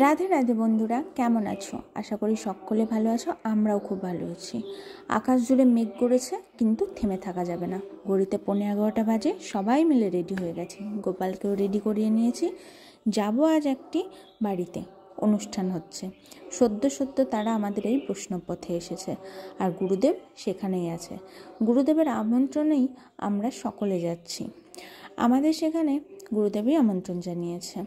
রাধে রাধে বন্ধুরা, কেমন আছো? আশা করি সকলে ভালো আছো। আমরাও খুব ভালো আছি। আকাশ জুড়ে মেঘ করেছে, কিন্তু থেমে থাকা যাবে না। ঘড়িতে 11:15 বাজে। সবাই মিলে রেডি হয়ে গেছে। গোপালকেও রেডি করিয়ে নিয়েছি। যাব আজ একটি বাড়িতে, অনুষ্ঠান হচ্ছে। সদ্য তারা আমাদের এই বৈষ্ণবপথে এসেছে, আর গুরুদেব সেখানেই আছে। গুরুদেবের আমন্ত্রণেই আমরা সকলে যাচ্ছি। আমাদের সেখানে গুরুদেবই আমন্ত্রণ জানিয়েছে।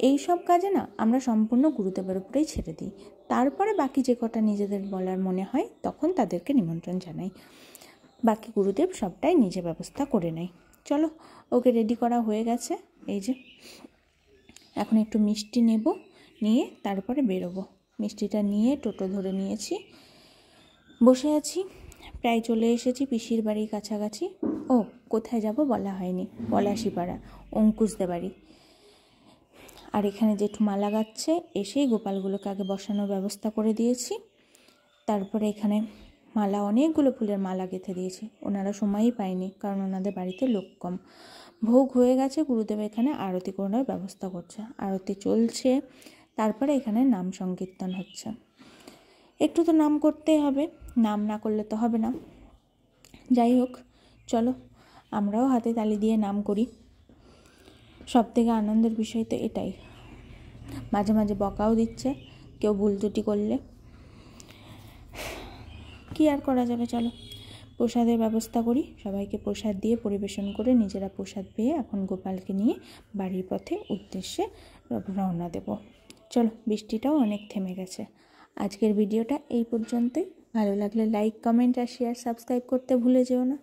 এই সব কাজে না আমরা সম্পূর্ণ গুরুদেবের উপরেই ছেড়ে দিই। তারপরে বাকি যে কটা নিজেদের বলার মনে হয় তখন তাদেরকে নিমন্ত্রণ জানাই। বাকি গুরুদেব সবটাই নিজে ব্যবস্থা করে নেয়। চলো, ওকে রেডি করা হয়ে গেছে। এই যে এখন একটু মিষ্টি নেব, নিয়ে তারপরে বেরোবো। মিষ্টিটা নিয়ে টোটো ধরে নিয়েছি, বসে আছি। প্রায় চলে এসেছি পিসির বাড়ির কাছাকাছি। ও, কোথায় যাব বলা হয়নি, পলাশিপাড়া, অঙ্কুশদের বাড়ি। আর এখানে জেঠু মালা গাচ্ছে, এসেই গোপালগুলোকে আগে বসানোর ব্যবস্থা করে দিয়েছি। তারপরে এখানে মালা, অনেকগুলো ফুলের মালা গেঁথে দিয়েছি। ওনারা সময়ই পায়নি, কারণ ওনাদের বাড়িতে লোক কম। ভোগ হয়ে গেছে, গুরুদেব এখানে আরতি করার ব্যবস্থা করছে। আরতি চলছে, তারপরে এখানে নাম সংকীর্তন হচ্ছে। একটু তো নাম করতেই হবে, নাম না করলে তো হবে না। যাই হোক, চলো আমরাও হাতে তালি দিয়ে নাম করি। সব থেকে আনন্দের বিষয় তো এটাই। মাঝে মাঝে বকাও দিচ্ছে কেউ ভুল ত্রুটি করলে। কি আর করা যাবে, চলো প্রসাদের ব্যবস্থা করি। সবাইকে প্রসাদ দিয়ে পরিবেশন করে নিজেরা প্রসাদ পেয়ে এখন গোপালকে নিয়ে বাড়ির পথে উদ্দেশ্যে রওনা দেব। চলো, বৃষ্টিটাও অনেক থেমে গেছে। আজকের ভিডিওটা এই পর্যন্তই। ভালো লাগলে লাইক, কমেন্ট আর শেয়ার, সাবস্ক্রাইব করতে ভুলে যেও না।